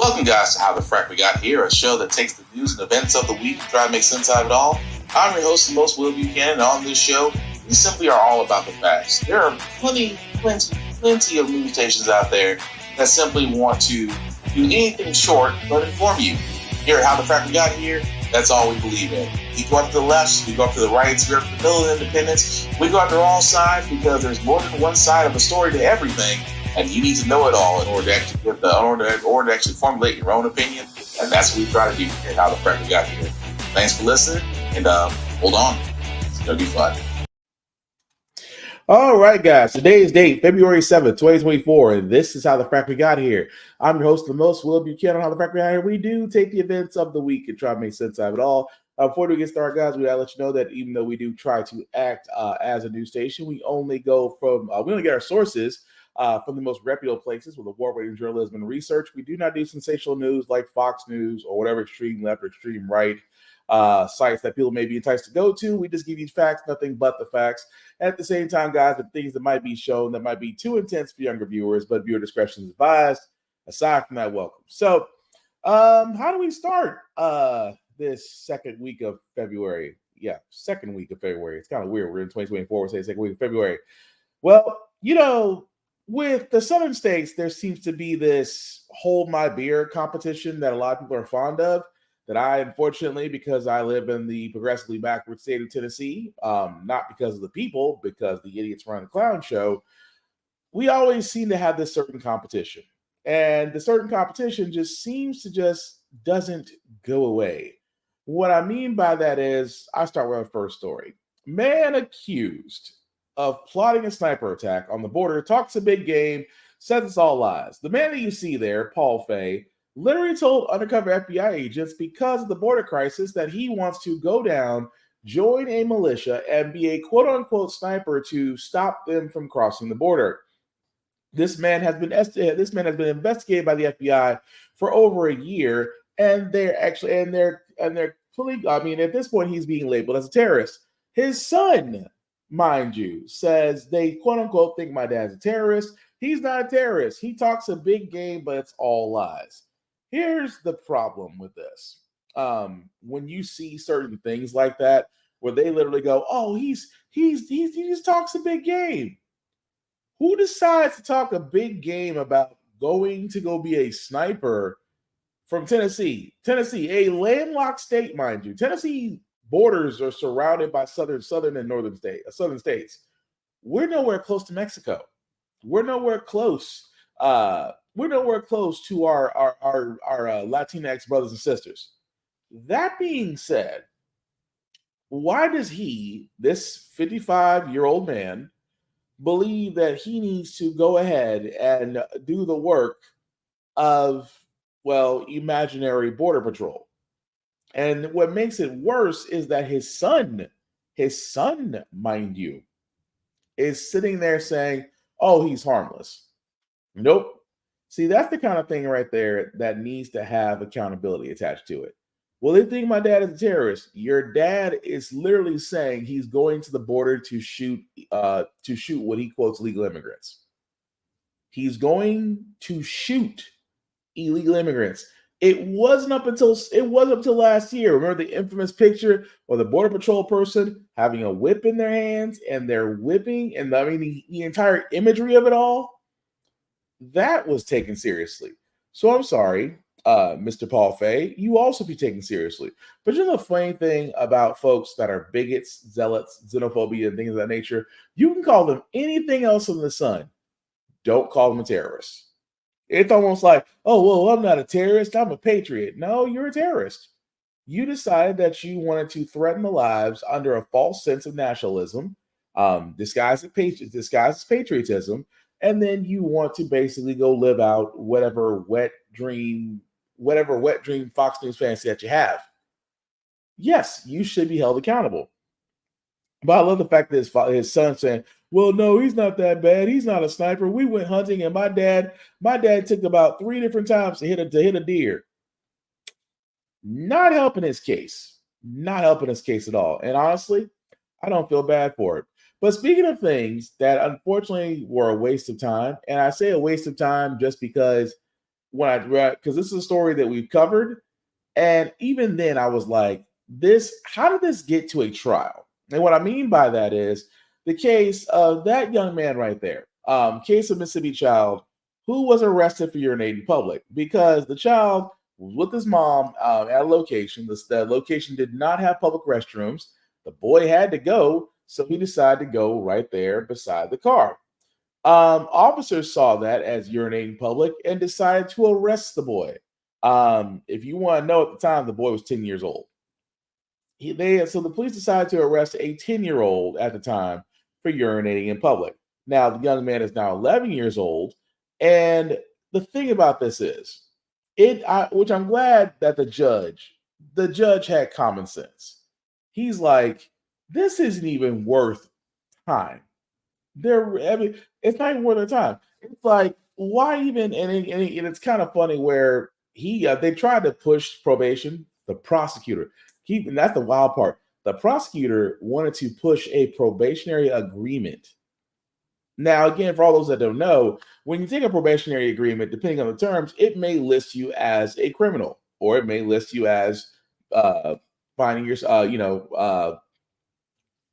Welcome, guys, to How the Frack We Got Here, a show that takes the news and events of the week and try to make sense out of it all. I'm your host, the most Will Buchanan, and on this show, we simply are all about the facts. There are plenty of news stations out there that simply want to do anything short but inform you. Here at How the Frack We Got Here, that's all we believe in. We go up to the left, we go up to the right, we go up to the middle of independence. We go after all sides because there's more than one side of a story to everything. And you need to know it all in order to actually formulate your own opinion. And that's what we try to do here at How the Frack We Got Here. Thanks for listening, and hold on. It's going to be fun. All right, guys. Today's date, February 7th, 2024, and this is How the Frack We Got Here. I'm your host, the most Will Buchanan on How the Frack We Got Here. We do take the events of the week and try to make sense out of it all. Before we get started, guys, we gotta let you know that even though we do try to act as a news station, we only go from we only get our sources from the most reputable places with award-winning journalism and research. We do not do sensational news like Fox News or whatever extreme left or extreme right sites that people may be enticed to go to. We just give you facts, nothing but the facts. At the same time, guys, the things that might be shown that might be too intense for younger viewers, but viewer discretion is advised. Aside from that, welcome. So, how do we start this second week of February? Yeah, second week of February. It's kind of weird. We're in 2024. We're saying second week of February. Well, with the Southern states, there seems to be this hold my beer competition that a lot of people are fond of, that I, unfortunately, because I live in the progressively backward state of Tennessee, not because of the people, because the idiots run the clown show, we always seem to have this certain competition. And the certain competition doesn't go away. What I mean by that is, I start with our first story. Man accused of plotting a sniper attack on the border talks a big game, says it's all lies. The man that you see there, Paul Fay, literally told undercover FBI agents because of the border crisis that he wants to go down, join a militia, and be a quote-unquote sniper to stop them from crossing the border. This man has been investigated by the FBI for over a year, and at this point he's being labeled as a terrorist. His son, mind you, says they quote-unquote think my dad's a terrorist. He's not a terrorist. He talks a big game, but it's all lies. Here's the problem with this. When you see certain things like that, where they literally go, oh, he just talks a big game. Who decides to talk a big game about going to go be a sniper from Tennessee? Tennessee, a landlocked state, mind you. Tennessee borders are surrounded by southern and northern states. We're nowhere close to Mexico. We're nowhere close. We're nowhere close to our Latinx brothers and sisters. That being said, why does this 55-year-old man, believe that he needs to go ahead and do the work of, imaginary border patrol? And what makes it worse is that his son, mind you, is sitting there saying, oh, he's harmless. Nope. See, that's the kind of thing right there that needs to have accountability attached to it. Well, they think my dad is a terrorist. Your dad is literally saying he's going to the border to shoot what he quotes illegal immigrants. He's going to shoot illegal immigrants. It wasn't up until last year. Remember the infamous picture of the Border Patrol person having a whip in their hands and they're whipping, and the entire imagery of it all? That was taken seriously. So I'm sorry, Mr. Paul Fay, you also be taken seriously. But the funny thing about folks that are bigots, zealots, xenophobia, and things of that nature, you can call them anything else in the sun. Don't call them a terrorist. It's almost like, oh, well, I'm not a terrorist, I'm a patriot. No, you're a terrorist. You decided that you wanted to threaten the lives under a false sense of nationalism, disguised as patriotism, and then you want to basically go live out whatever wet dream Fox News fantasy that you have. Yes, you should be held accountable. But I love the fact that his son saying, well, no, he's not that bad. He's not a sniper. We went hunting, and my dad took about 3 different times to hit a deer. Not helping his case. Not helping his case at all. And honestly, I don't feel bad for it. But speaking of things that unfortunately were a waste of time, and I say a waste of time just because when I read, because this is a story that we've covered. And even then, I was like, this, how did this get to a trial? And what I mean by that is the case of that young man right there, case of Mississippi child who was arrested for urinating in public because the child was with his mom at a location. The location did not have public restrooms. The boy had to go, so he decided to go right there beside the car. Officers saw that as urinating in public and decided to arrest the boy. If you want to know, at the time, the boy was 10 years old. So the police decided to arrest a 10-year-old at the time for urinating in public. Now, the young man is now 11 years old. And the thing about this is, which I'm glad that the judge had common sense. He's like, this isn't even worth time. I mean, it's not even worth their time. It's like, why even? And it's kind of funny where they tried to push probation. The prosecutor, and that's the wild part. The prosecutor wanted to push a probationary agreement. Now, again, for all those that don't know, when you take a probationary agreement, depending on the terms, it may list you as a criminal, or it may list you as finding your,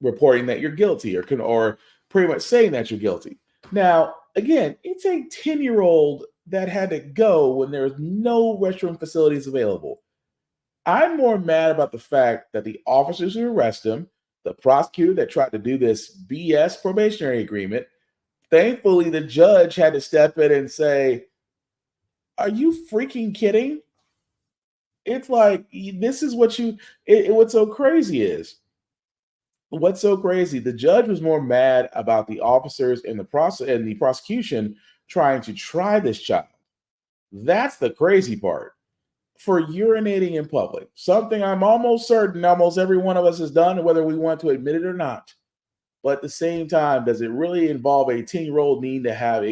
reporting that you're guilty, or pretty much saying that you're guilty. Now, again, it's a 10-year-old that had to go when there was no restroom facilities available. I'm more mad about the fact that the officers who arrested him, the prosecutor that tried to do this BS probationary agreement, thankfully the judge had to step in and say, are you freaking kidding? It's like, this is what what's so crazy is, the judge was more mad about the officers and the prosecution trying to try this child. That's the crazy part. For urinating in public, something I'm almost certain almost every one of us has done, whether we want to admit it or not. But at the same time, does it really involve a 10-year-old needing to have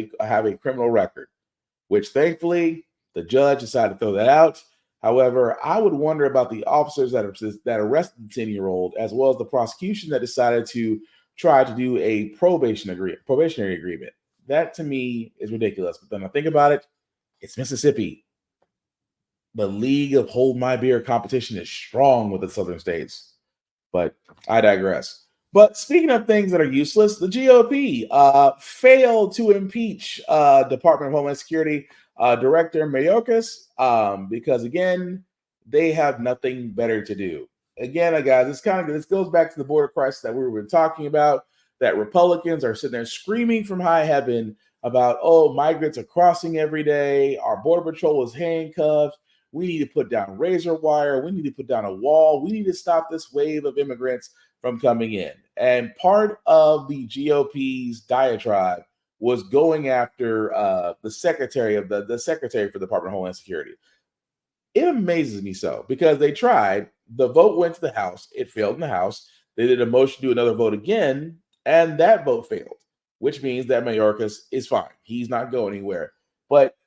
a criminal record? Which thankfully the judge decided to throw that out. However, I would wonder about the officers that arrested the 10-year-old, as well as the prosecution that decided to try to do a probationary agreement. That to me is ridiculous. But then I think about it, it's Mississippi. The league of hold my beer competition is strong with the southern states. But I digress. But speaking of things that are useless, the GOP failed to impeach Department of Homeland Security Director Mayorkas because, again, they have nothing better to do. Again, guys, this goes back to the border crisis that we were talking about, that Republicans are sitting there screaming from high heaven about, oh, migrants are crossing every day. Our Border Patrol is handcuffed. We need to put down razor wire. We need to put down a wall. We need to stop this wave of immigrants from coming in. And part of the GOP's diatribe was going after the secretary for the Department of Homeland Security. It amazes me so, because they tried. The vote went to the House. It failed in the House. They did a motion to do another vote again, and that vote failed, which means that Mayorkas is fine. He's not going anywhere. But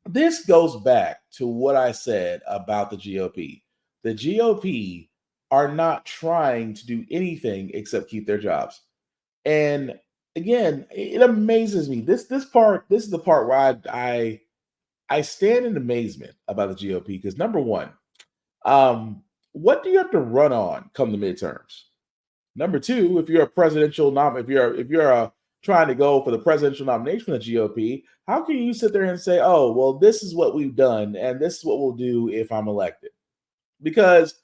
this goes back to what I said about the GOP. The GOP are not trying to do anything except keep their jobs. And again, it amazes me. This is the part where I stand in amazement about the GOP, because number one, what do you have to run on come the midterms? Number two, if you're a presidential if you're trying to go for the presidential nomination for the GOP, how can you sit there and say, oh, well, this is what we've done and this is what we'll do if I'm elected? Because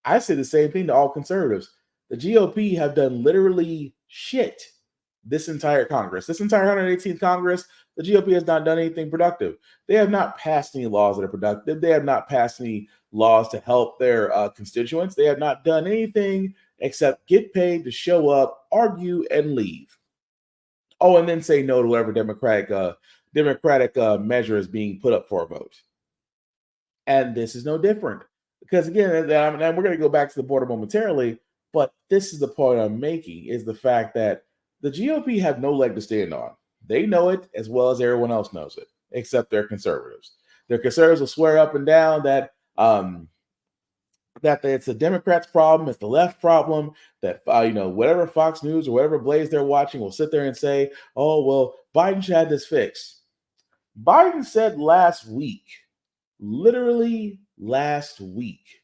I say the same thing to all conservatives. The GOP have done literally shit this entire Congress. This entire 118th Congress, the GOP has not done anything productive. They have not passed any laws that are productive. They have not passed any laws to help their constituents. They have not done anything except get paid to show up, argue, and leave. Oh, and then say no to whatever Democratic measure is being put up for a vote. And this is no different. Because again, and we're going to go back to the border momentarily, but this is the point I'm making, is the fact that the GOP have no leg to stand on. They know it as well as everyone else knows it, except their conservatives. Their conservatives will swear up and down that it's the Democrats' problem, it's the left problem, that whatever Fox News or whatever Blaze they're watching will sit there and say, oh, well, Biden should have this fixed. Biden said last week, literally last week,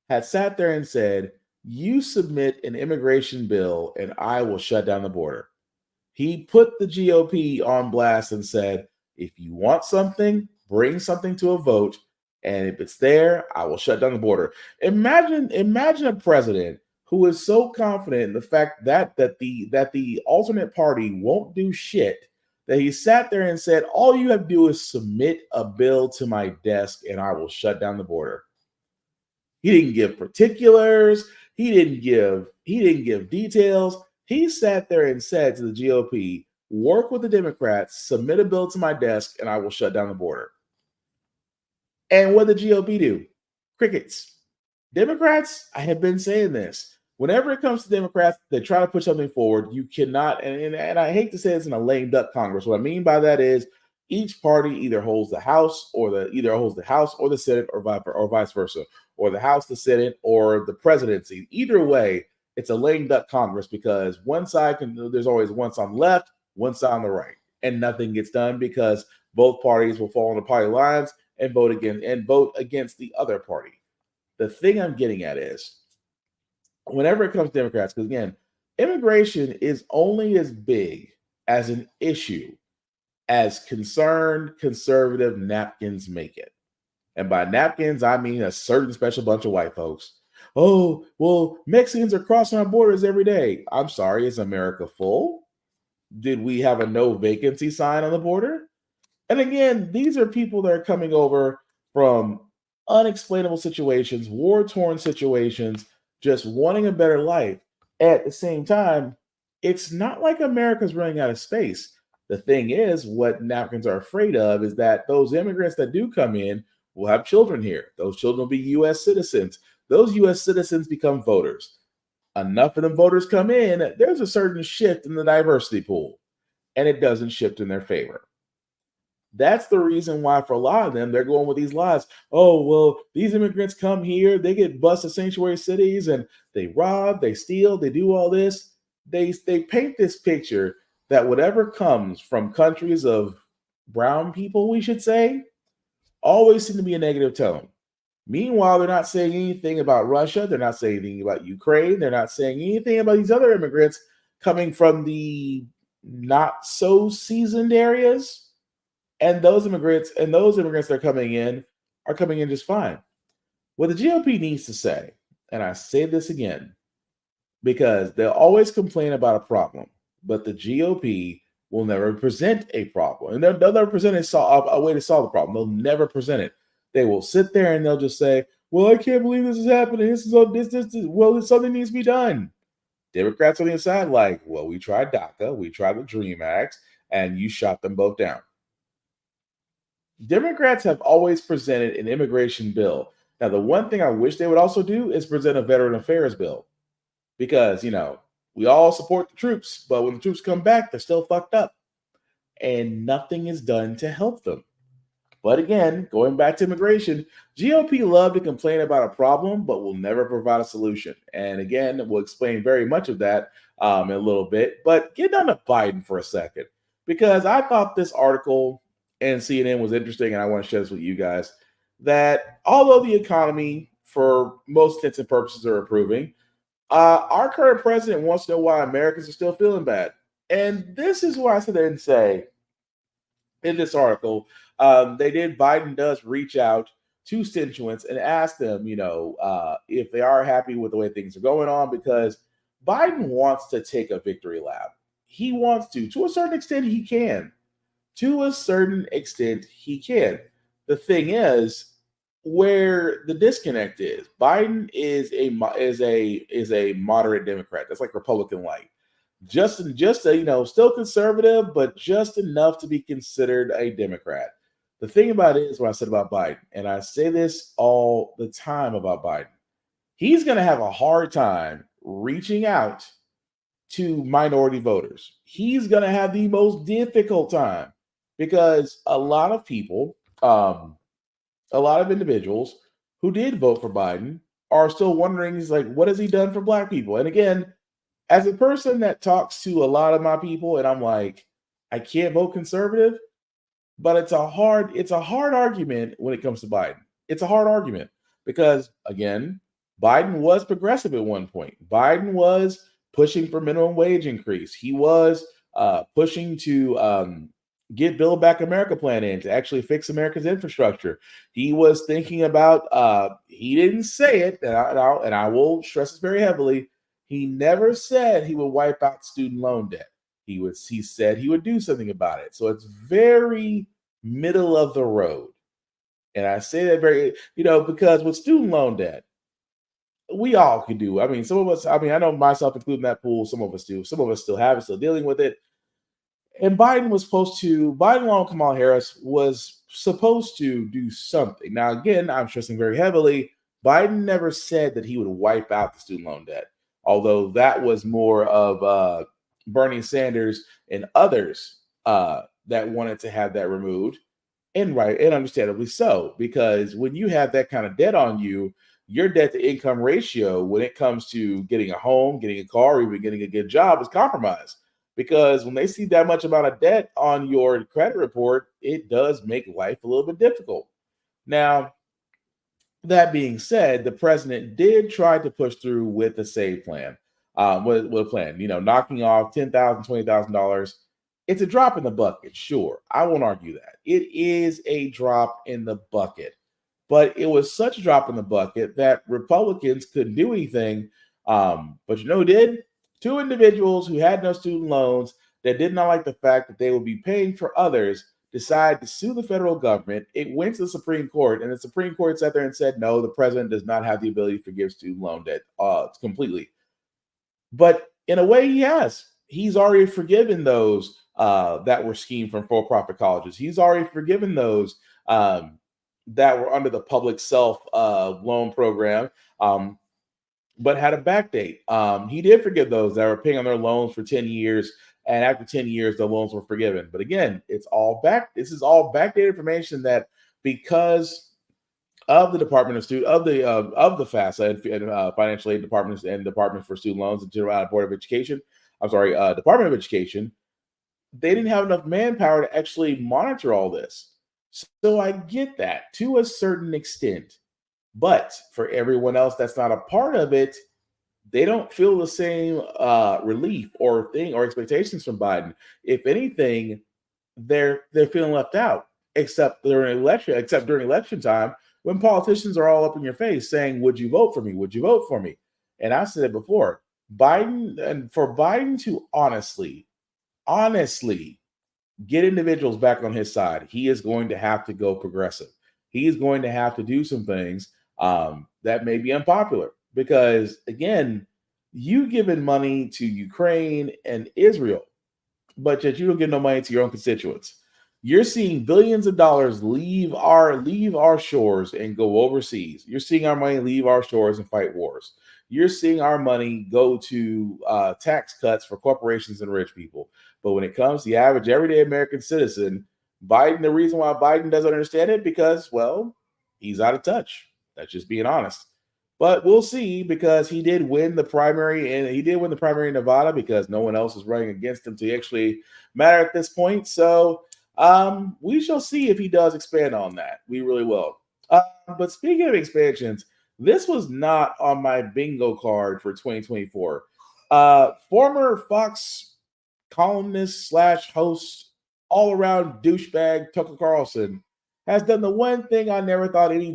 had sat there and said, "You submit an immigration bill and I will shut down the border." He put the GOP on blast and said, "If you want something, bring something to a vote, and if it's there, I will shut down the border." Imagine a president who is so confident in the fact that the alternate party won't do shit that he sat there and said, "All you have to do is submit a bill to my desk, and I will shut down the border." He didn't give particulars. He didn't give details. He sat there and said to the GOP, "Work with the Democrats, submit a bill to my desk, and I will shut down the border." And what did the GOP do? Crickets. Democrats, I have been saying this. Whenever it comes to Democrats, they try to put something forward. You cannot, and I hate to say this in a lame duck Congress. What I mean by that is each party either holds the House or the Senate or vice versa, or the House, the Senate, or the presidency. Either way, it's a lame duck Congress because there's always one side on the left, one side on the right, and nothing gets done because both parties will fall on the party lines and vote against the other party. The thing I'm getting at is whenever it comes to Democrats, because again, immigration is only as big as an issue as concerned conservative napkins make it. And by napkins, I mean a certain special bunch of white folks. "Oh, well, Mexicans are crossing our borders every day." I'm sorry, is America full? Did we have a no vacancy sign on the border? And again, these are people that are coming over from unexplainable situations, war torn situations, just wanting a better life. At the same time, it's not like America's running out of space. The thing is, what napkins are afraid of is that those immigrants that do come in will have children here. Those children will be U.S. citizens. Those U.S. citizens become voters. Enough of them voters come in, there's a certain shift in the diversity pool, and it doesn't shift in their favor. That's the reason why, for a lot of them, they're going with these lies. "Oh, well, these immigrants come here, they get bused to sanctuary cities, and they rob, they steal, they do all this." They paint this picture that whatever comes from countries of brown people, we should say, always seem to be a negative tone. Meanwhile, they're not saying anything about Russia. They're not saying anything about Ukraine. They're not saying anything about these other immigrants coming from the not so seasoned areas. And those immigrants that are coming in just fine. What the GOP needs to say, and I say this again, because they'll always complain about a problem, but the GOP will never present a problem. And they'll never present a way to solve the problem. They'll never present it. They will sit there and they'll just say, "Well, I can't believe this is happening. Well, something needs to be done." Democrats on the inside, like, "Well, we tried DACA, we tried the DREAM Act, and you shot them both down." Democrats have always presented an immigration bill. Now, the one thing I wish they would also do is present a veteran affairs bill because, we all support the troops, but when the troops come back, they're still fucked up and nothing is done to help them. But again, going back to immigration, GOP love to complain about a problem, but will never provide a solution. And again, we'll explain very much of that in a little bit. But get down to Biden for a second, because I thought this article in CNN was interesting, and I want to share this with you guys. That although the economy, for most intents and purposes, are improving, our current president wants to know why Americans are still feeling bad. And this is why I sit there and say, in this article, Biden does reach out to constituents and ask them, if they are happy with the way things are going on, because Biden wants to take a victory lap. He wants to a certain extent, he can. To a certain extent, he can. The thing is, where the disconnect is, Biden is a moderate Democrat. That's like Republican light. Still conservative, but just enough to be considered a Democrat. The thing about it is what I said about Biden, and I say this all the time about Biden, he's going to have a hard time reaching out to minority voters. He's going to have the most difficult time because a lot of people, a lot of individuals who did vote for Biden are still wondering, he's like, what has he done for Black people? And again, as a person that talks to a lot of my people, and I'm like, I can't vote conservative. But it's a hard argument when it comes to Biden. It's a hard argument because again, Biden was progressive at one point. Biden was pushing for minimum wage increase. He was pushing to get Build Back America plan in to actually fix America's infrastructure. He was thinking about. He didn't say it, and I will stress this very heavily. He never said he would wipe out student loan debt. He said he would do something about it. So it's very middle of the road. And I say that very, because with student loan debt, we all can do. I mean, some of us, I know myself including that pool, some of us do. Some of us still have it, still dealing with it. And Biden along Kamala Harris was supposed to do something. Now, again, I'm stressing very heavily, Biden never said that he would wipe out the student loan debt, although that was more of Bernie Sanders and others that wanted to have that removed. And understandably so, because when you have that kind of debt on you, your debt to income ratio, when it comes to getting a home, getting a car, or even getting a good job, is compromised. Because when they see that much amount of debt on your credit report, it does make life a little bit difficult. Now, that being said, the president did try to push through with the SAVE plan, with a plan, knocking off $10,000, $20,000. It's a drop in the bucket, sure. I won't argue that. It is a drop in the bucket. But it was such a drop in the bucket that Republicans couldn't do anything. But who did? Two individuals who had no student loans that did not like the fact that they would be paying for others decided to sue the federal government. It went to the Supreme Court, and the Supreme Court sat there and said, no, the president does not have the ability to forgive student loan debt completely. But in a way, he has. He's already forgiven those that were schemed from for-profit colleges. He's already forgiven those that were under the public self loan program, but had a backdate. He did forgive those that were paying on their loans for 10 years, and after 10 years, the loans were forgiven. But again, this is all backdated information that because of the Department of the FAFSA and financial aid departments and Department for Student Loans and Board of Education, Department of Education, they didn't have enough manpower to actually monitor all this. So I get that to a certain extent. But for everyone else that's not a part of it, they don't feel the same relief or expectations from Biden. If anything, they're feeling left out, except during election time when politicians are all up in your face saying, "Would you vote for me? Would you vote for me?" And I said it before, for Biden to honestly get individuals back on his side, he is going to have to go progressive. He is going to have to do some things that may be unpopular because, again, you giving money to Ukraine and Israel, but yet you don't give no money to your own constituents. You're seeing billions of dollars leave our shores and go overseas. You're seeing our money leave our shores and fight wars. You're seeing our money go to tax cuts for corporations and rich people. But when it comes to the average everyday American citizen, the reason why Biden doesn't understand it because, well, he's out of touch. That's just being honest. But we'll see because he did win the primary in Nevada because no one else is running against him to actually matter at this point. So we shall see if he does expand on that. We really will. But speaking of expansions, this was not on my bingo card for 2024. Former Fox columnist / host, all-around douchebag Tucker Carlson has done the one thing I never thought any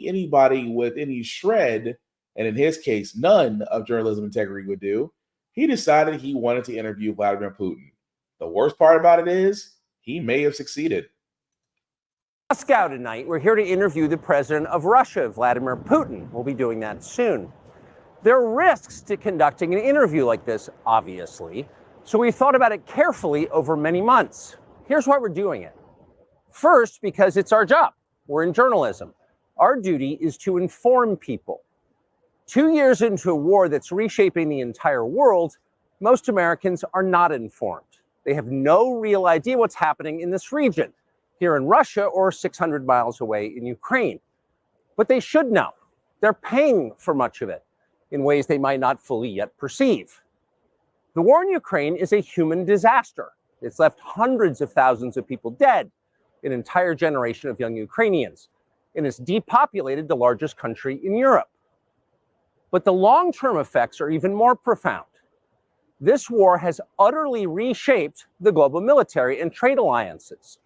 anybody with any shred, and in his case, none of journalism integrity would do. He decided he wanted to interview Vladimir Putin. The worst part about it is he may have succeeded. Moscow tonight, we're here to interview the president of Russia, Vladimir Putin. We'll be doing that soon. There are risks to conducting an interview like this, obviously, so we thought about it carefully over many months. Here's why we're doing it. First, because it's our job. We're in journalism. Our duty is to inform people. 2 years into a war that's reshaping the entire world, most Americans are not informed. They have no real idea what's happening in this region, here in Russia or 600 miles away in Ukraine. But they should know. They're paying for much of it in ways they might not fully yet perceive. The war in Ukraine is a human disaster. It's left hundreds of thousands of people dead, an entire generation of young Ukrainians, and it's depopulated the largest country in Europe. But the long-term effects are even more profound. This war has utterly reshaped the global military and trade alliances,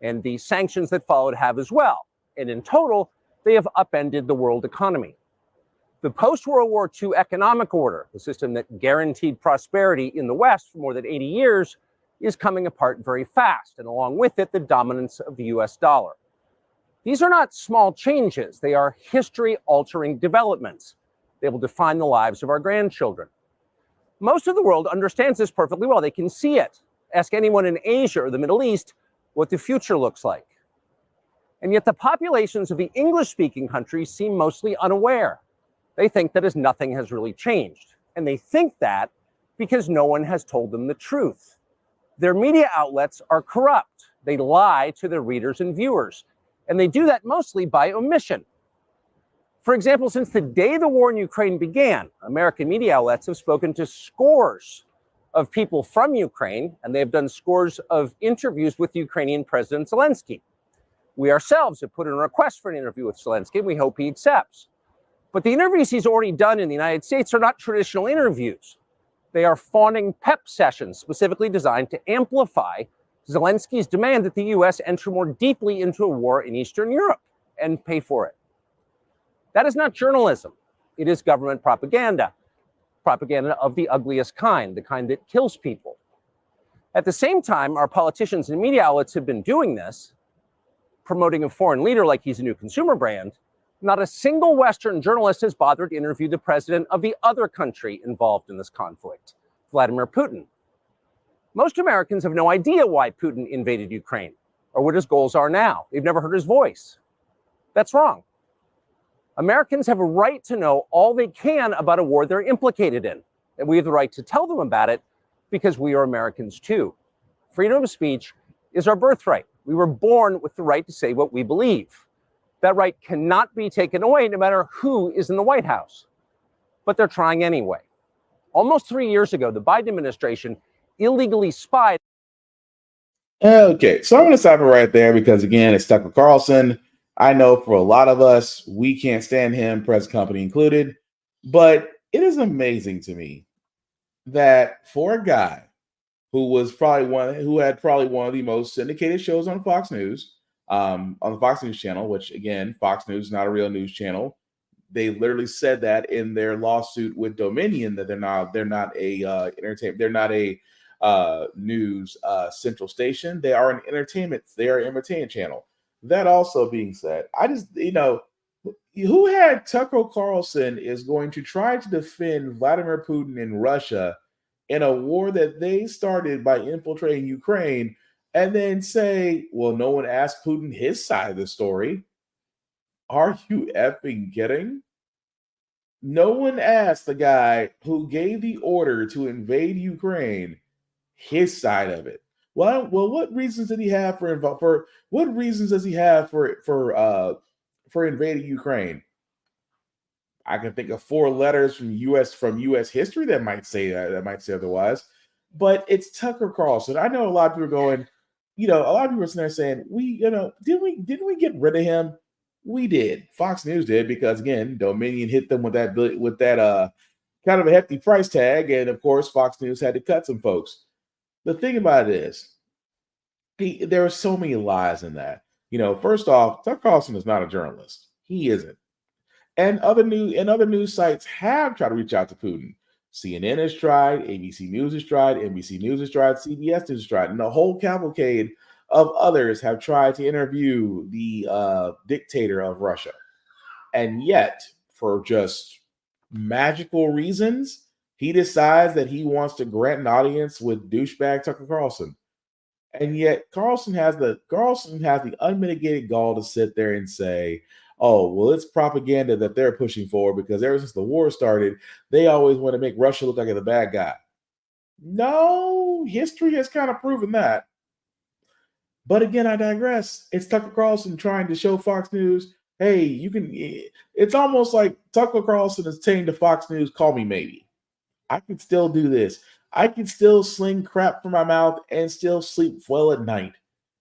and the sanctions that followed have as well. And in total, they have upended the world economy. The post-World War II economic order, the system that guaranteed prosperity in the West for more than 80 years, is coming apart very fast, and along with it, the dominance of the US dollar. These are not small changes. They are history-altering developments. They will define the lives of our grandchildren. Most of the world understands this perfectly well. They can see it. Ask anyone in Asia or the Middle East what the future looks like. And yet the populations of the English-speaking countries seem mostly unaware. They think that as nothing has really changed. And they think that because no one has told them the truth. Their media outlets are corrupt. They lie to their readers and viewers. And they do that mostly by omission. For example, since the day the war in Ukraine began, American media outlets have spoken to scores of people from Ukraine, and they have done scores of interviews with Ukrainian President Zelensky. We ourselves have put in a request for an interview with Zelensky, and we hope he accepts. But the interviews he's already done in the United States are not traditional interviews. They are fawning pep sessions specifically designed to amplify Zelensky's demand that the U.S. enter more deeply into a war in Eastern Europe and pay for it. That is not journalism. It is government propaganda. Propaganda of the ugliest kind, the kind that kills people. At the same time, our politicians and media outlets have been doing this, promoting a foreign leader like he's a new consumer brand. Not a single Western journalist has bothered to interview the president of the other country involved in this conflict, Vladimir Putin. Most Americans have no idea why Putin invaded Ukraine or what his goals are now. They've never heard his voice. That's wrong. Americans have a right to know all they can about a war they're implicated in, and we have the right to tell them about it because we are Americans too. Freedom of speech is our birthright. We were born with the right to say what we believe. That right cannot be taken away no matter who is in the White House. But they're trying anyway. Almost 3 years ago, the Biden administration illegally spied. Okay, so I'm going to stop it right there because, again, it's Tucker Carlson. I know for a lot of us, we can't stand him, press company included. But it is amazing to me that for a guy who had probably one of the most syndicated shows on Fox News, on the Fox News channel, which again, Fox News is not a real news channel. They literally said that in their lawsuit with Dominion that they're not a entertainment, they're not a news central station. They are an entertainment. They are an entertainment channel. That also being said, I just who had Tucker Carlson is going to try to defend Vladimir Putin in Russia in a war that they started by infiltrating Ukraine, and then say, well, no one asked Putin his side of the story. Are you effing kidding? No one asked the guy who gave the order to invade Ukraine his side of it. Well, what reasons did he have for invading Ukraine? I can think of 4 letters from U.S. history that might say otherwise, but it's Tucker Carlson. I know a lot of people are going, a lot of people are sitting there saying, didn't we get rid of him? We did. Fox News did because again, Dominion hit them with that kind of a hefty price tag, and of course, Fox News had to cut some folks. The thing about it is, there are so many lies in that. First off, Tucker Carlson is not a journalist. He isn't. And other news sites have tried to reach out to Putin. CNN has tried, ABC News has tried, NBC News has tried, CBS News has tried, and the whole cavalcade of others have tried to interview the dictator of Russia. And yet, for just magical reasons, he decides that he wants to grant an audience with douchebag Tucker Carlson. And yet Carlson has the unmitigated gall to sit there and say, oh, well, it's propaganda that they're pushing for because ever since the war started, they always want to make Russia look like the bad guy. No, history has kind of proven that. But again, I digress. It's Tucker Carlson trying to show Fox News, hey, you can. It's almost like Tucker Carlson is saying to Fox News, call me maybe. I can still do this. I can still sling crap from my mouth and still sleep well at night.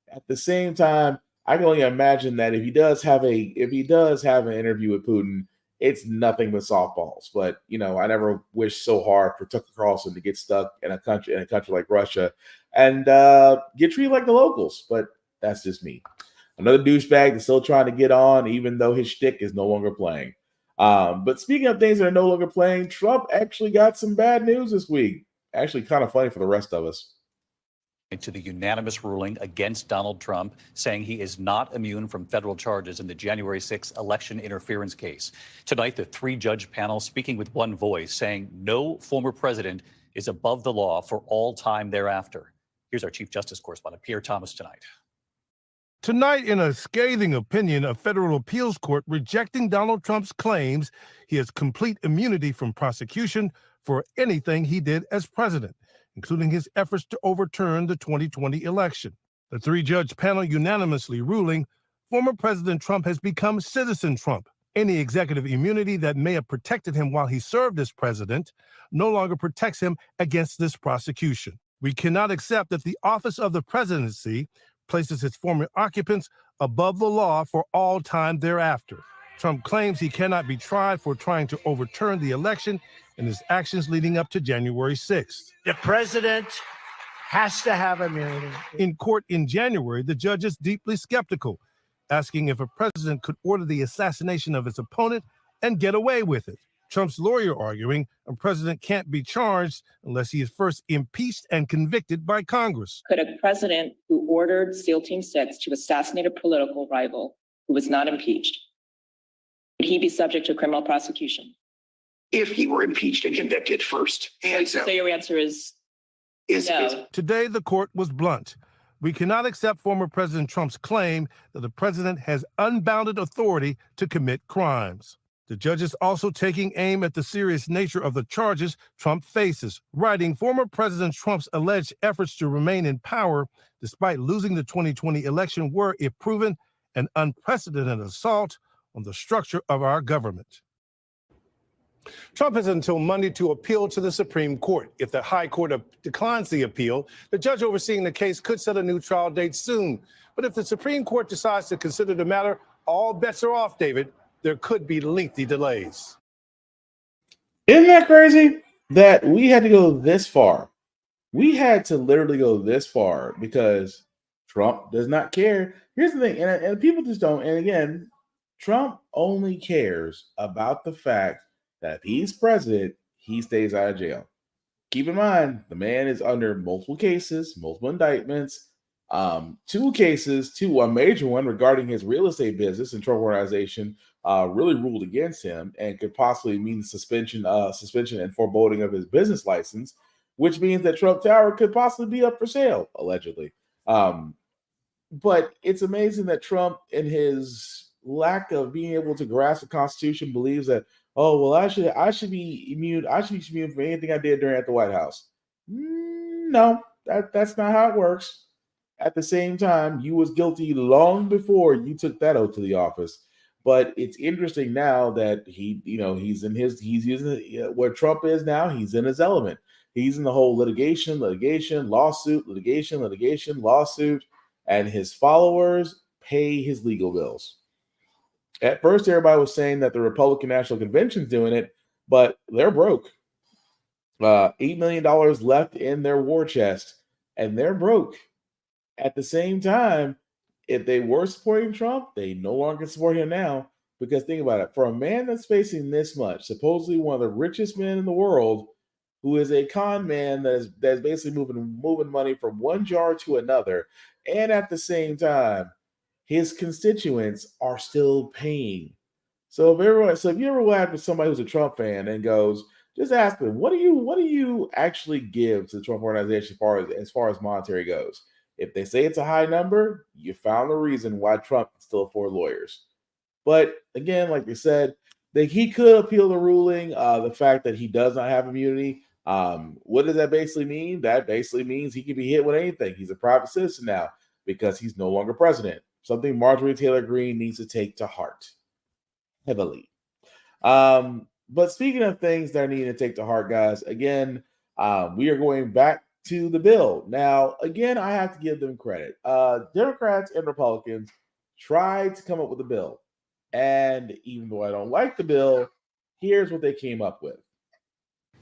At the same time, I can only imagine that if he does have an interview with Putin, it's nothing but softballs. But I never wished so hard for Tucker Carlson to get stuck in a country like Russia and get treated like the locals. But that's just me. Another douchebag that's still trying to get on, even though his shtick is no longer playing. But speaking of things that are no longer playing, Trump actually got some bad news this week. Actually, kind of funny for the rest of us. To the unanimous ruling against Donald Trump, saying he is not immune from federal charges in the January 6th election interference case. Tonight, the three-judge panel speaking with one voice, saying no former president is above the law for all time thereafter. Here's our Chief Justice correspondent, Pierre Thomas, tonight. Tonight, in a scathing opinion, a federal appeals court rejecting Donald Trump's claims he has complete immunity from prosecution for anything he did as president, including his efforts to overturn the 2020 election. The three-judge panel unanimously ruling former President Trump has become Citizen Trump. Any executive immunity that may have protected him while he served as president no longer protects him against this prosecution. We cannot accept that the office of the presidency places its former occupants above the law for all time thereafter. Trump claims he cannot be tried for trying to overturn the election and his actions leading up to January 6th. The president has to have immunity. In court in January, the judge is deeply skeptical, asking if a president could order the assassination of his opponent and get away with it. Trump's lawyer arguing a president can't be charged unless he is first impeached and convicted by Congress. Could a president who ordered SEAL Team 6 to assassinate a political rival who was not impeached, would he be subject to criminal prosecution? If he were impeached and convicted first. And so your answer is no. Today, the court was blunt. We cannot accept former President Trump's claim that the president has unbounded authority to commit crimes. The judge is also taking aim at the serious nature of the charges Trump faces, writing former President Trump's alleged efforts to remain in power despite losing the 2020 election were, if proven, an unprecedented assault on the structure of our government. Trump has until Monday to appeal to the Supreme Court. If the High Court declines the appeal, the judge overseeing the case could set a new trial date soon. But if the Supreme Court decides to consider the matter, all bets are off, David. There could be lengthy delays. Isn't that crazy that we had to go this far? We had to literally go this far because Trump does not care. Here's the thing, and people just don't. And again, Trump only cares about the fact that if he's president, he stays out of jail. Keep in mind, the man is under multiple cases, multiple indictments, two cases, a major one regarding his real estate business and Trump Organization really ruled against him and could possibly mean suspension and foreboding of his business license, which means that Trump Tower could possibly be up for sale, allegedly. But it's amazing that Trump, in his lack of being able to grasp the Constitution, believes that, oh, well, I should be immune. I should be immune from anything I did at the White House. No, that's not how it works. At the same time, you was guilty long before you took that oath to the office. But it's interesting now that he's using where Trump is now. He's in his element. He's in the whole litigation, lawsuit, lawsuit, and his followers pay his legal bills. At first, everybody was saying that the Republican National Convention's doing it, but they're broke. $8 million left in their war chest, and they're broke. At the same time, if they were supporting Trump, they no longer support him now. Because think about it, for a man that's facing this much, supposedly one of the richest men in the world, who is a con man that's basically moving money from one jar to another, and at the same time, his constituents are still paying. So if you ever laugh with somebody who's a Trump fan and goes, just ask them, what do you actually give to the Trump Organization as far as monetary goes? If they say it's a high number, you found the reason why Trump can still afford lawyers. But again, like you said, he could appeal the ruling, the fact that he does not have immunity. What does that basically mean? That basically means he can be hit with anything. He's a private citizen now because he's no longer president. Something Marjorie Taylor Greene needs to take to heart heavily. But speaking of things that are needing to take to heart, guys, again, We are going back to the bill. Now, again, I have to give them credit. Democrats and Republicans tried to come up with a bill. And even though I don't like the bill, here's what they came up with.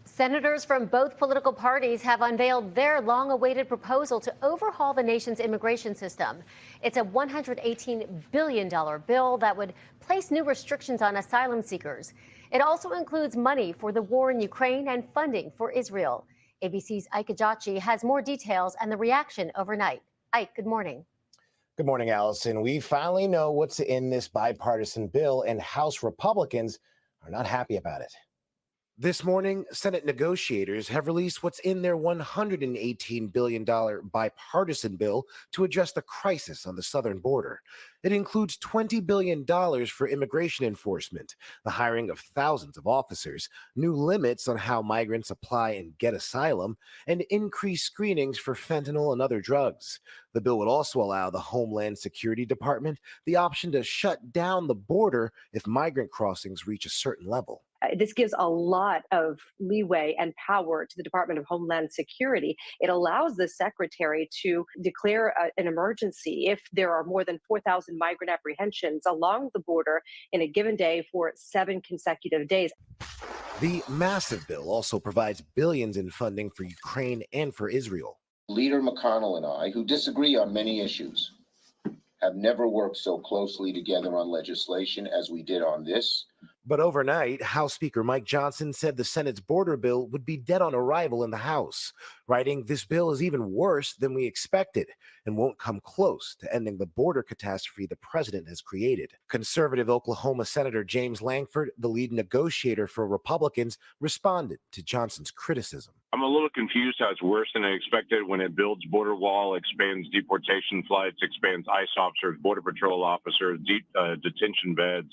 Senators from both political parties have unveiled their long-awaited proposal to overhaul the nation's immigration system. It's a $118 billion bill that would place new restrictions on asylum seekers. It also includes money for the war in Ukraine and funding for Israel. ABC's Ike Ajachi has more details and the reaction overnight. Ike, good morning. Good morning, Allison. We finally know what's in this bipartisan bill, and House Republicans are not happy about it. This morning, Senate negotiators have released what's in their $118 billion bipartisan bill to address the crisis on the southern border. It includes $20 billion for immigration enforcement, the hiring of thousands of officers, new limits on how migrants apply and get asylum, and increased screenings for fentanyl and other drugs. The bill would also allow the Homeland Security Department the option to shut down the border if migrant crossings reach a certain level. This gives a lot of leeway and power to the Department of Homeland Security. It allows the secretary to declare an emergency if there are more than 4,000 migrant apprehensions along the border in a given day for 7 consecutive days. The massive bill also provides billions in funding for Ukraine and for Israel. Leader McConnell and I, who disagree on many issues, have never worked so closely together on legislation as we did on this. But overnight, House Speaker Mike Johnson said the Senate's border bill would be dead on arrival in the House, writing, "This bill is even worse than we expected and won't come close to ending the border catastrophe the president has created." Conservative Oklahoma Senator James Langford, the lead negotiator for Republicans, responded to Johnson's criticism. I'm a little confused how it's worse than I expected when it builds border wall, expands deportation flights, expands ICE officers, Border Patrol officers, detention beds,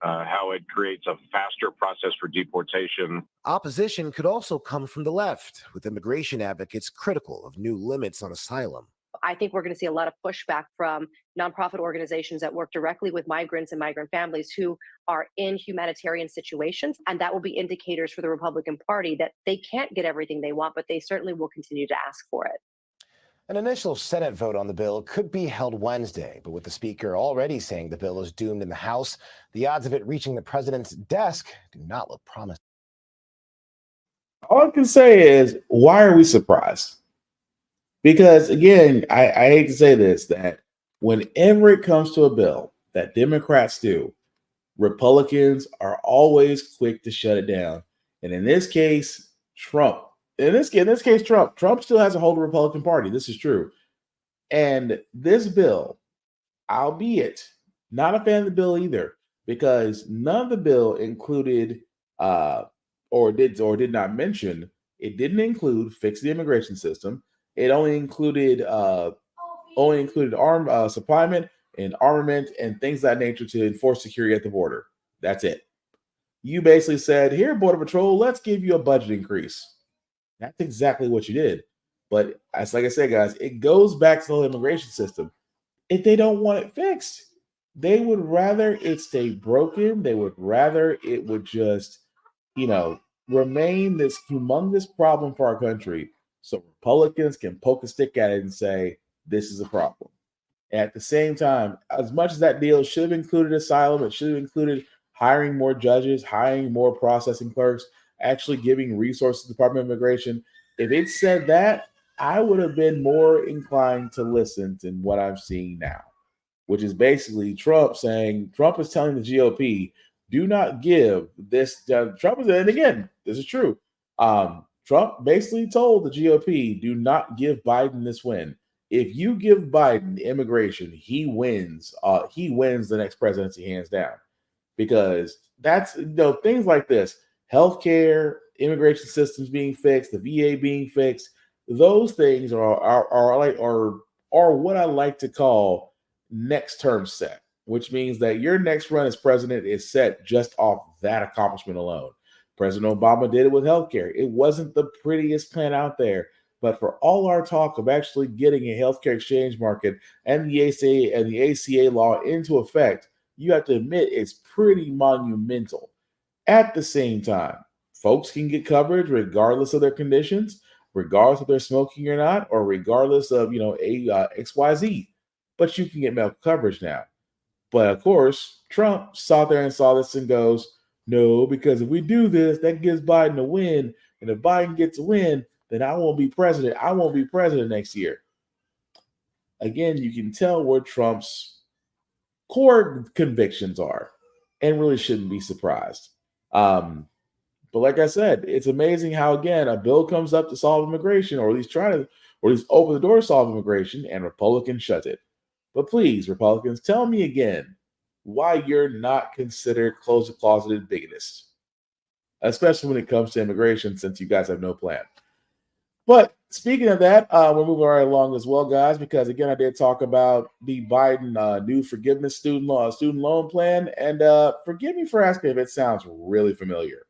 how it creates a faster process for deportation. Opposition could also come from the left, with immigration advocates critical of new limits on asylum. I think we're going to see a lot of pushback from nonprofit organizations that work directly with migrants and migrant families who are in humanitarian situations. And that will be indicators for the Republican Party that they can't get everything they want, but they certainly will continue to ask for it. An initial Senate vote on the bill could be held Wednesday, but with the Speaker already saying the bill is doomed in the House, the odds of it reaching the president's desk do not look promising. All I can say is, why are we surprised? Because, again, I hate to say this, that whenever it comes to a bill that Democrats do, Republicans are always quick to shut it down. And in this case, Trump. Trump still has a hold of the Republican Party. This is true. And this bill, albeit not a fan of the bill either, because none of the bill included or did not mention, it didn't include fix the immigration system. It only included supplyment and armament and things of that nature to enforce security at the border. That's it. You basically said, here, Border Patrol, let's give you a budget increase. That's exactly what you did. But as like I said, guys, it goes back to the whole immigration system. If they don't want it fixed, they would rather it stay broken. They would rather it would just, remain this humongous problem for our country. So Republicans can poke a stick at it and say, this is a problem. At the same time, as much as that deal should have included asylum, it should have included hiring more judges, hiring more processing clerks, actually giving resources to the Department of Immigration. If it said that, I would have been more inclined to listen than what I'm seeing now, which is basically Trump is telling the GOP, do not give this. Trump is, and again, this is true. Trump basically told the GOP, do not give Biden this win. If you give Biden immigration, he wins. He wins the next presidency hands down, because that's things like this. Healthcare, immigration systems being fixed, the VA being fixed, those things are what I like to call next term set, which means that your next run as president is set just off that accomplishment alone. President Obama did it with healthcare. It wasn't the prettiest plan out there, but for all our talk of actually getting a healthcare exchange market and the ACA law into effect, you have to admit it's pretty monumental. At the same time, folks can get coverage regardless of their conditions. regardless if they're smoking or not, or regardless of, XYZ. But you can get medical coverage now. But of course, Trump saw there and saw this and goes, no, because if we do this, that gives Biden a win. And if Biden gets a win, then I won't be president. I won't be president next year. Again, you can tell where Trump's core convictions are and really shouldn't be surprised. But like I said, it's amazing how, again, a bill comes up to solve immigration, or at least open the door to solve immigration, and Republicans shut it. But please, Republicans, tell me again why you're not considered closeted bigotists, especially when it comes to immigration, since you guys have no plan. But speaking of that, we're moving right along as well, guys, because again, I did talk about the Biden new forgiveness student loan plan, and forgive me for asking if it sounds really familiar.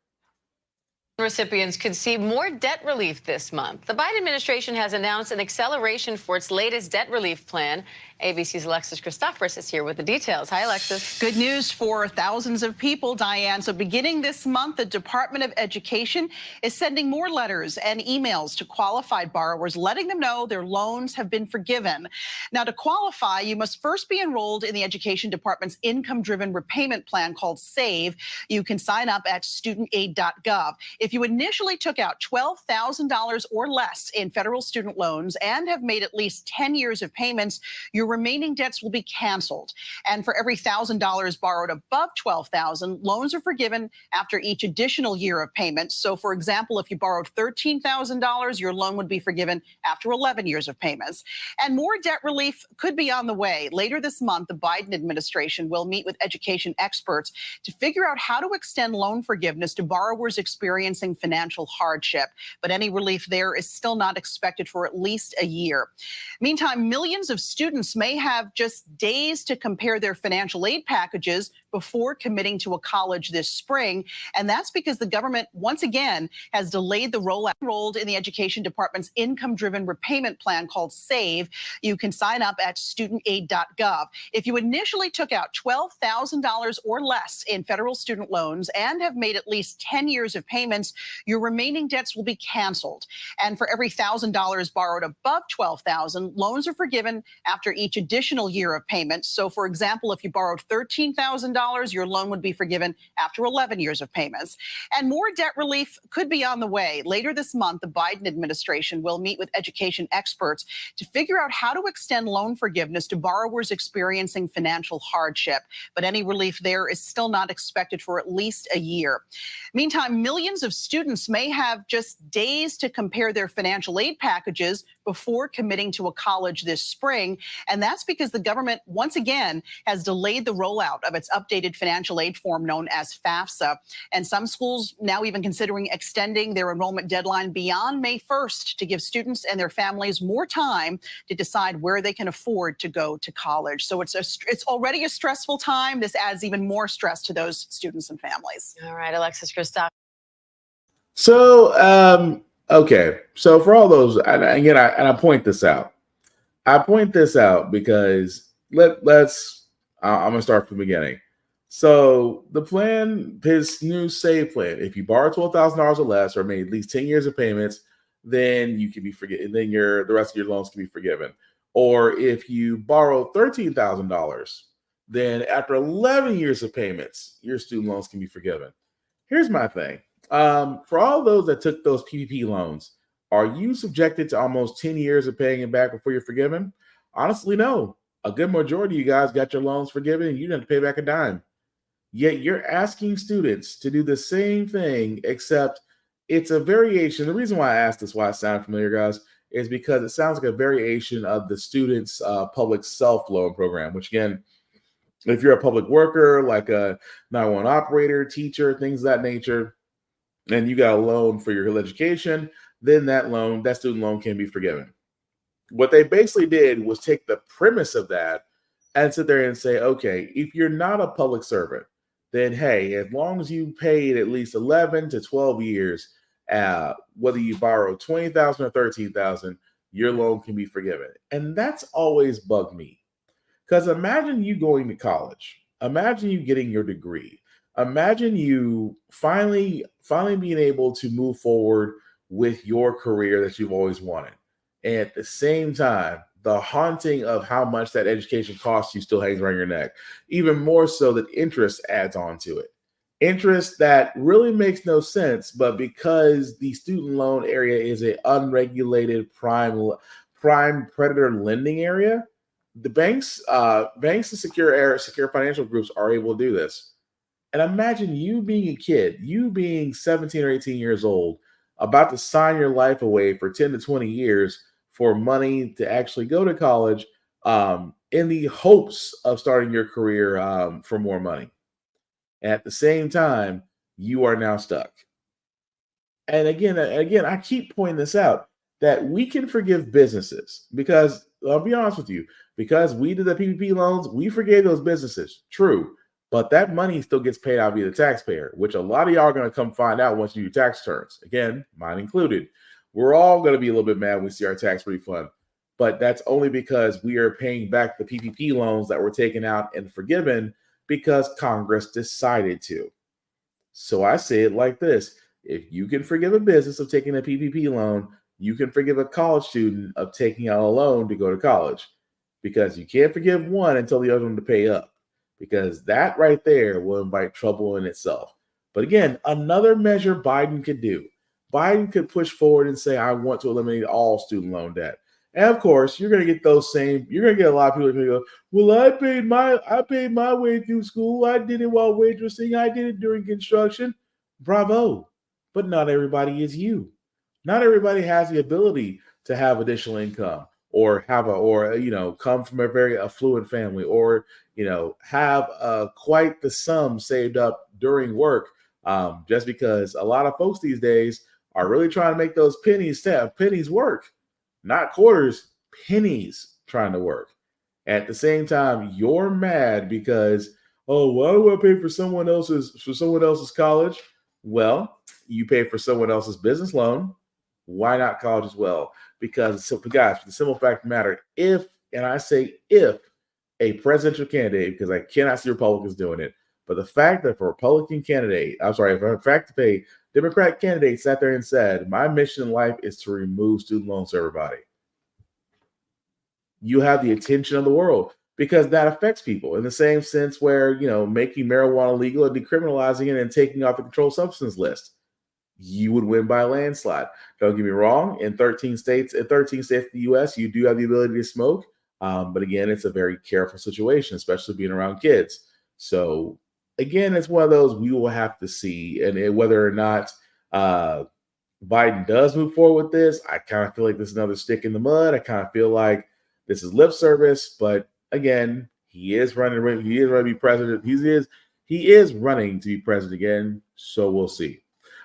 Recipients could see more debt relief this month. The Biden administration has announced an acceleration for its latest debt relief plan. ABC's Alexis Christophorus is here with the details. Hi, Alexis. Good news for thousands of people, Diane. So beginning this month, the Department of Education is sending more letters and emails to qualified borrowers, letting them know their loans have been forgiven. Now, to qualify, you must first be enrolled in the Education Department's income-driven repayment plan called SAVE. You can sign up at studentaid.gov. If you initially took out $12,000 or less in federal student loans and have made at least 10 years of payments, your remaining debts will be canceled. And for every $1,000 borrowed above $12,000, loans are forgiven after each additional year of payments. So, for example, if you borrowed $13,000, your loan would be forgiven after 11 years of payments. And more debt relief could be on the way. Later this month, the Biden administration will meet with education experts to figure out how to extend loan forgiveness to borrowers experiencing financial hardship. But any relief there is still not expected for at least a year. Meantime, millions of students may have just days to compare their financial aid packages before committing to a college this spring. And that's because the government, once again, has delayed the rollout. Enrolled in the Education Department's income-driven repayment plan called SAVE. You can sign up at studentaid.gov. If you initially took out $12,000 or less in federal student loans and have made at least 10 years of payments, your remaining debts will be canceled. And for every $1,000 borrowed above $12,000, loans are forgiven after each additional year of payments. So, for example, if you borrowed $13,000, your loan would be forgiven after 11 years of payments. And more debt relief could be on the way. Later this month, the Biden administration will meet with education experts to figure out how to extend loan forgiveness to borrowers experiencing financial hardship. But any relief there is still not expected for at least a year. Meantime, millions of students may have just days to compare their financial aid packages before committing to a college this spring. And that's because the government, once again, has delayed the rollout of its updated financial aid form known as FAFSA. And some schools now even considering extending their enrollment deadline beyond May 1st to give students and their families more time to decide where they can afford to go to college. So it's already a stressful time. This adds even more stress to those students and families. All right, Alexis Christophorus. So, okay. So for all those, and again, I point this out. I point this out because I'm gonna start from the beginning. So the plan, his new SAVE plan, if you borrow $12,000 or less or made at least 10 years of payments, then you can be forgiven. Then the rest of your loans can be forgiven. Or if you borrow $13,000, then after 11 years of payments, your student loans can be forgiven. Here's my thing. For all those that took those PPP loans, are you subjected to almost 10 years of paying it back before you're forgiven? Honestly, no. A good majority of you guys got your loans forgiven and you didn't have to pay back a dime. Yet you're asking students to do the same thing, except it's a variation. The reason why I asked this, why it sounds familiar, guys, is because it sounds like a variation of the students' public self-loan program, which again, if you're a public worker, like a 911 operator, teacher, things of that nature, and you got a loan for your education, then that student loan can be forgiven. What they basically did was take the premise of that and sit there and say, okay, if you're not a public servant, then hey, as long as you paid at least 11 to 12 years, whether you borrow $20,000 or $13,000, your loan can be forgiven. And that's always bugged me. Because imagine you going to college. Imagine you getting your degree. Imagine you finally being able to move forward with your career that you've always wanted. And at the same time, the haunting of how much that education costs you still hangs around your neck. Even more so that interest adds on to it. Interest that really makes no sense, but because the student loan area is an unregulated prime predator lending area, the banks and secure financial groups are able to do this. And imagine you being a kid, you being 17 or 18 years old, about to sign your life away for 10 to 20 years for money to actually go to college, in the hopes of starting your career for more money. At the same time, you are now stuck. And again, I keep pointing this out that we can forgive businesses because I'll be honest with you, because we did the PPP loans, we forgave those businesses. True. But that money still gets paid out via the taxpayer, which a lot of y'all are going to come find out once you do your tax returns. Again, mine included. We're all going to be a little bit mad when we see our tax refund. But that's only because we are paying back the PPP loans that were taken out and forgiven because Congress decided to. So I say it like this. If you can forgive a business of taking a PPP loan, you can forgive a college student of taking out a loan to go to college, because you can't forgive one until the other one to pay up, because that right there will invite trouble in itself. But again, another measure Biden could do. Biden could push forward and say, I want to eliminate all student loan debt. And of course, you're going to get you're going to get a lot of people who go, well, I paid my way through school. I did it while waitressing. I did it during construction. Bravo. But not everybody is you. Not everybody has the ability to have additional income or come from a very affluent family or, have quite the sum saved up during work. Just because a lot of folks these days are really trying to make those pennies work. Not quarters, pennies trying to work. At the same time, you're mad because, oh, why do I pay for someone else's college? Well, you pay for someone else's business loan. Why not college as well? Because, guys, the simple fact of the matter, if a presidential candidate, because I cannot see Republicans doing it, but the fact that if a Democratic candidate sat there and said, my mission in life is to remove student loans to everybody, you have the attention of the world, because that affects people in the same sense where, making marijuana legal and decriminalizing it and taking off the controlled substance list, you would win by a landslide. Don't get me wrong. In 13 states of the U.S., you do have the ability to smoke. But again, it's a very careful situation, especially being around kids. So again, it's one of those we will have to see. And whether or not Biden does move forward with this, I kind of feel like this is another stick in the mud. I kind of feel like this is lip service. But again, he is running to be president. He is running to be president again. So we'll see.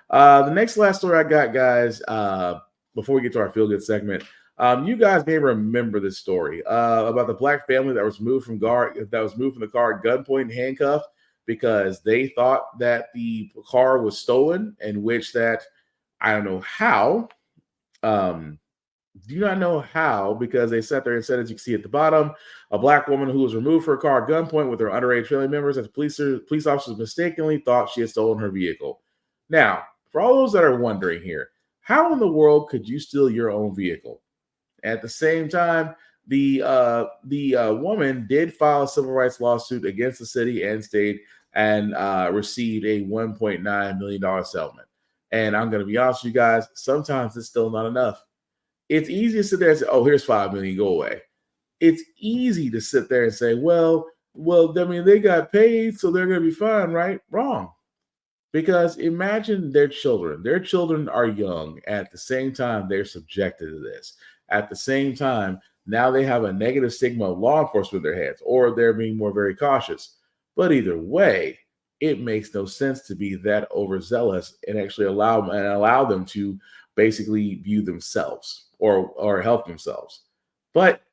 The last story I got, guys, before we get to our feel good segment, you guys may remember this story about the black family that was moved from the car at gunpoint and handcuffed because they thought that the car was stolen, in which that I don't know how. Do not know how, because they sat there and said, as you can see at the bottom, a black woman who was removed from her car at gunpoint with her underage family members, as police officers mistakenly thought she had stolen her vehicle. Now, for all those that are wondering here, how in the world could you steal your own vehicle? At the same time, the woman did file a civil rights lawsuit against the city and state and received a $1.9 million settlement. And I'm going to be honest with you guys, sometimes it's still not enough. It's easy to sit there and say, oh, here's $5 million, go away. It's easy to sit there and say, well, I mean, they got paid, so they're going to be fine, right? Wrong. Because imagine their children. Their children are young. At the same time, they're subjected to this. At the same time, now they have a negative stigma of law enforcement in their heads, or they're being very cautious. But either way, it makes no sense to be that overzealous and actually allow them to basically view themselves or help themselves. But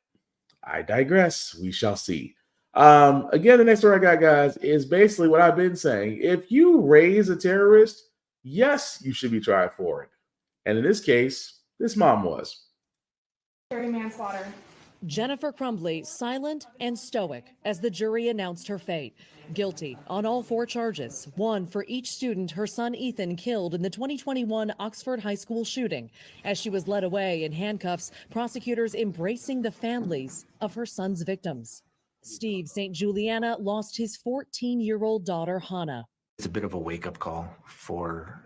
I digress. We shall see. Again, the next story I got, guys, is basically what I've been saying. If you raise a terrorist, yes, you should be tried for it. And in this case, this mom was. Manslaughter. Jennifer Crumbly silent and stoic as the jury announced her fate. Guilty on all 4 charges, one for each student her son Ethan killed in the 2021 Oxford High School shooting. As she was led away in handcuffs, prosecutors embracing the families of her son's victims. Steve St. Juliana lost his 14-year-old daughter, Hannah. It's a bit of a wake-up call for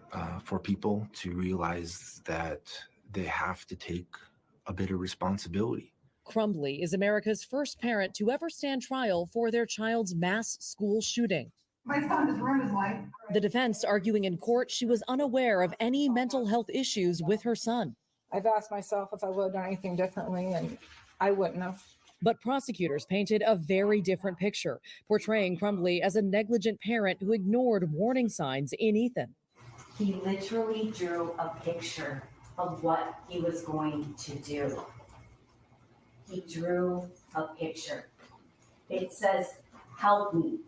people to realize that they have to take a bit of responsibility. Crumbly is America's first parent to ever stand trial for their child's mass school shooting. My son has ruined his life. The defense arguing in court she was unaware of any mental health issues with her son. I've asked myself if I would have done anything differently, and I wouldn't have. But prosecutors painted a very different picture, portraying Crumbly as a negligent parent who ignored warning signs in Ethan. He literally drew a picture of what he was going to do. He drew a picture. It says, "Help me."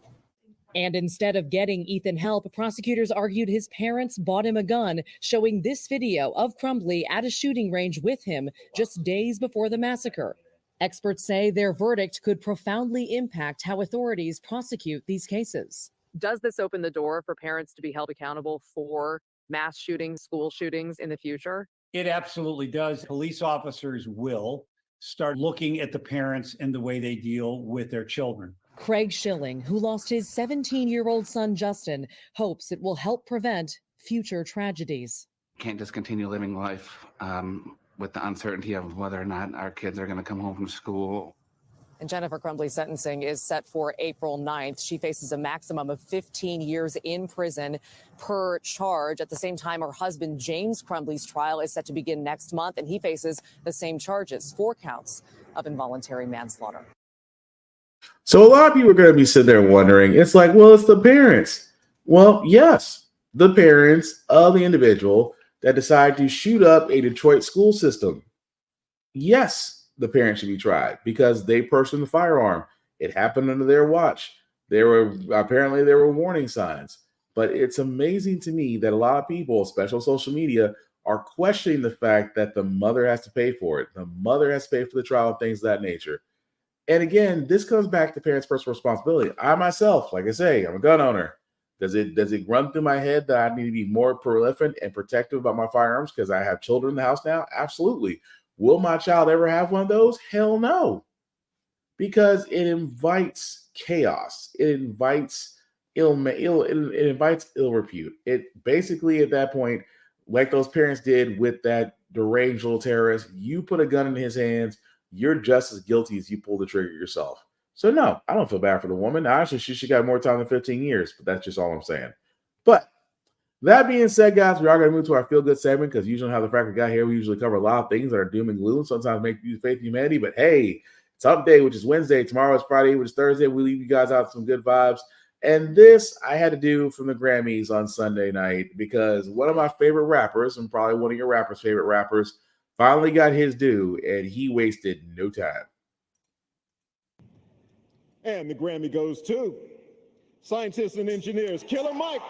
And instead of getting Ethan help, prosecutors argued his parents bought him a gun, showing this video of Crumbly at a shooting range with him just days before the massacre. Experts say their verdict could profoundly impact how authorities prosecute these cases. Does this open the door for parents to be held accountable for mass shootings, school shootings in the future? It absolutely does. Police officers will start looking at the parents and the way they deal with their children. Craig Schilling, who lost his 17-year-old son, Justin, hopes it will help prevent future tragedies. Can't just continue living life with the uncertainty of whether or not our kids are going to come home from school. And Jennifer Crumbly's sentencing is set for April 9th. She faces a maximum of 15 years in prison per charge. At the same time, her husband, James Crumbly's trial is set to begin next month, and he faces the same charges, 4 counts of involuntary manslaughter. So a lot of people are going to be sitting there wondering, it's like, well, it's the parents. Well, yes, the parents of the individual that decided to shoot up a Detroit school system. Yes, the parents should be tried because they purchased the firearm. It happened under their watch. There were warning signs. But it's amazing to me that a lot of people, especially on social media, are questioning the fact that the mother has to pay for it. The mother has to pay for the trial and things of that nature. And again, this comes back to parents' personal responsibility. I myself, like I say, I'm a gun owner. Does it run through my head that I need to be more prolific and protective about my firearms because I have children in the house now? Absolutely. Will my child ever have one of those? Hell no. Because it invites chaos. It invites ill repute. It basically, at that point, like those parents did with that deranged little terrorist, you put a gun in his hands, you're just as guilty as you pull the trigger yourself. So no, I don't feel bad for the woman. Actually, she got more time than 15 years, but that's just all I'm saying. But that being said, guys, we are going to move to our feel-good segment because usually how the Frack We Got Here, we usually cover a lot of things that are doom and gloom, sometimes make you faith in humanity. But hey, it's Hump Day, which is Wednesday. Tomorrow is Friday, which is Thursday. We leave you guys out with some good vibes. And this I had to do from the Grammys on Sunday night because one of my favorite rappers, and probably one of your rappers' favorite rappers, finally got his due, and he wasted no time. And the Grammy goes to scientists and engineers, Killer Mike.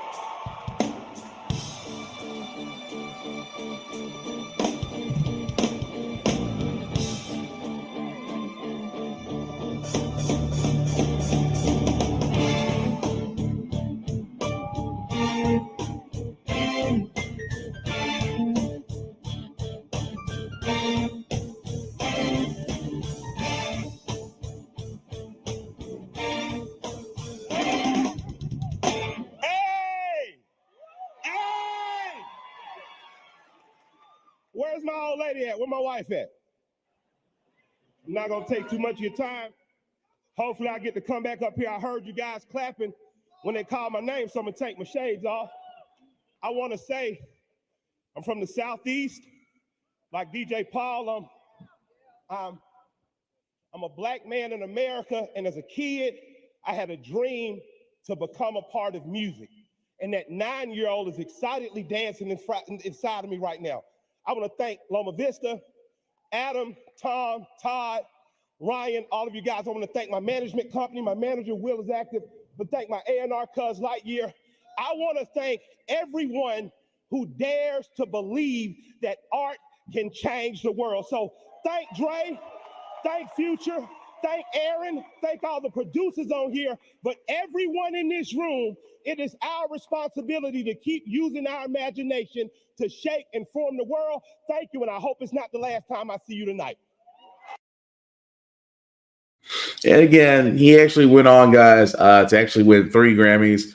Where's my old lady at? Where my wife at? I'm not gonna take too much of your time. Hopefully I get to come back up here. I heard you guys clapping when they called my name, so I'm gonna take my shades off. I wanna say I'm from the Southeast, like DJ Paul. I'm a black man in America, and as a kid, I had a dream to become a part of music. And that 9-year-old is excitedly dancing inside of me right now. I want to thank Loma Vista, Adam, Tom, Todd, Ryan, all of you guys. I want to thank my management company. My manager, Will, is active. But thank my A&R cuz, Lightyear. I want to thank everyone who dares to believe that art can change the world. So thank Dre, thank Future, thank Aaron, thank all the producers on here, but everyone in this room, it is our responsibility to keep using our imagination to shape and form the world. Thank you, and I hope it's not the last time I see you tonight. And again, he actually went on, guys, to actually win 3 Grammys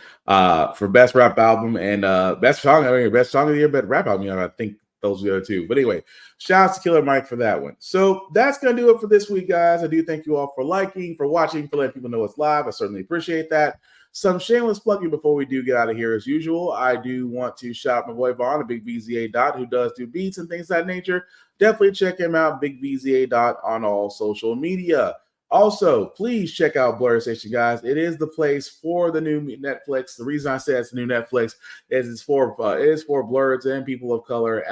for Best Rap Album and Best Song. Best Song of the Year, Best Rap Album. I think those are the other 2. But anyway, shout out to Killer Mike for that one. So that's going to do it for this week, guys. I do thank you all for liking, for watching, for letting people know it's live. I certainly appreciate that. Some shameless plugging before we do get out of here as usual. I do want to shout my boy Vaughn, a Big VZA Dot, who does do beats and things of that nature. Definitely check him out, Big VZA Dot, on all social media. Also, please check out Blur Station, guys. It is the place for the new Netflix. The reason I say it's the new Netflix is it is for blurs and people of color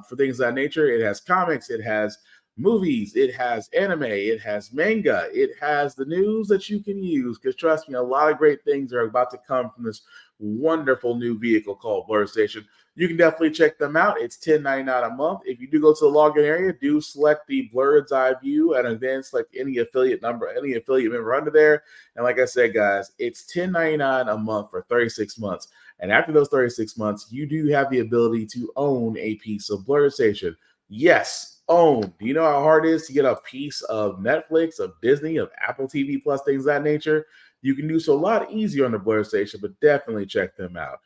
for things of that nature. It has comics, it has movies, it has anime, it has manga, it has the news that you can use. Because trust me, a lot of great things are about to come from this wonderful new vehicle called Blur Station. You can definitely check them out. It's $10.99 a month. If you do go to the login area, do select the Blurred's Eye View and then select any affiliate member under there. And like I said, guys, it's $10.99 a month for 36 months. And after those 36 months, you do have the ability to own a piece of Blur Station. Yes, own. Do you know how hard it is to get a piece of Netflix, of Disney, of Apple TV Plus, things of that nature? You can do so a lot easier on the Blur Station, but definitely check them out.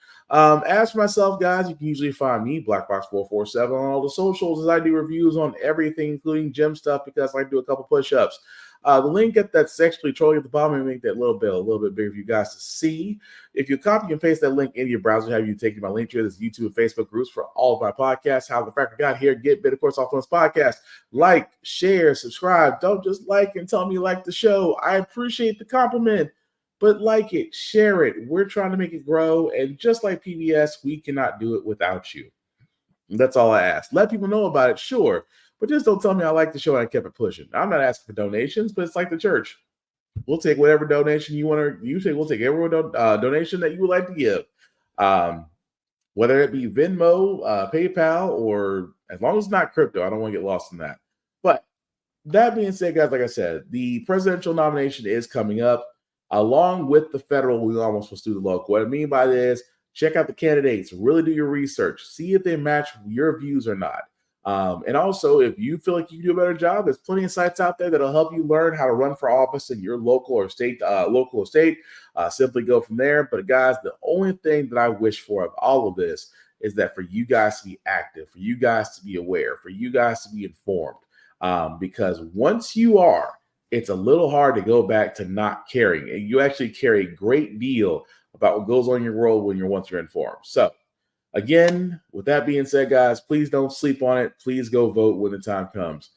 As for myself, guys, you can usually find me, BlackBox447, on all the socials as I do reviews on everything, including gym stuff, because I do a couple push-ups. The link that's actually trolling at the bottom and make that a little bit bigger for you guys to see. If you copy and paste that link into your browser, have you taken my link to this YouTube and Facebook groups for all of my podcasts. How the Frack We Got Here, Get Bit, of course, off on this podcast. Like, share, subscribe. Don't just like and tell me you like the show. I appreciate the compliment, but like it, share it. We're trying to make it grow, and just like PBS, we cannot do it without you. That's all I ask. Let people know about it, sure. But just don't tell me I like the show and I kept it pushing. I'm not asking for donations, but it's like the church. We'll take whatever donation you want to. Usually, we'll take every donation that you would like to give, whether it be Venmo, PayPal, or as long as it's not crypto. I don't want to get lost in that. But that being said, guys, like I said, the presidential nomination is coming up. Along with the federal, we almost will do the local. What I mean by this, check out the candidates. Really do your research. See if they match your views or not. And also, if you feel like you can do a better job, there's plenty of sites out there that'll help you learn how to run for office in your local or state. Simply go from there. But guys, the only thing that I wish for of all of this is that for you guys to be active, for you guys to be aware, for you guys to be informed. Because once you are, it's a little hard to go back to not caring. And you actually care a great deal about what goes on in your world once you're informed. So, again, with that being said, guys, please don't sleep on it. Please go vote when the time comes.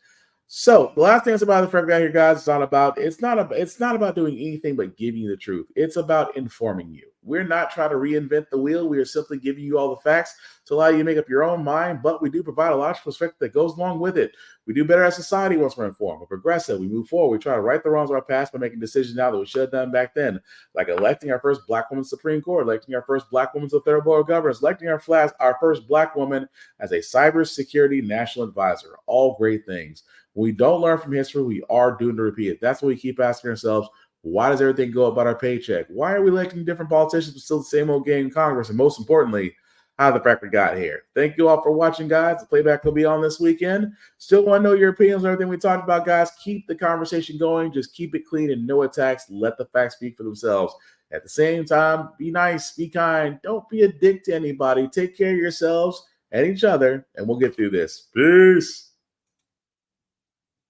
So the last thing that's about the Frack We Got Here, guys, it's not about doing anything but giving you the truth. It's about informing you. We're not trying to reinvent the wheel. We are simply giving you all the facts to allow you to make up your own mind, but we do provide a logical perspective that goes along with it. We do better as a society once we're informed. We're progressive. We move forward. We try to right the wrongs of our past by making decisions now that we should have done back then, like electing our first Black woman Supreme Court, electing our first Black woman to the Federal Board of Governors, electing our first Black woman as a cybersecurity national advisor. All great things. When we don't learn from history, we are doomed to repeat it. That's what we keep asking ourselves. Why does everything go about our paycheck? Why are we electing different politicians but still the same old game in Congress? And most importantly, how the Frack We Got Here. Thank you all for watching, guys. The playback will be on this weekend. Still want to know your opinions on everything we talked about, guys. Keep the conversation going. Just keep it clean and no attacks. Let the facts speak for themselves. At the same time, be nice, be kind. Don't be a dick to anybody. Take care of yourselves and each other, and we'll get through this. Peace.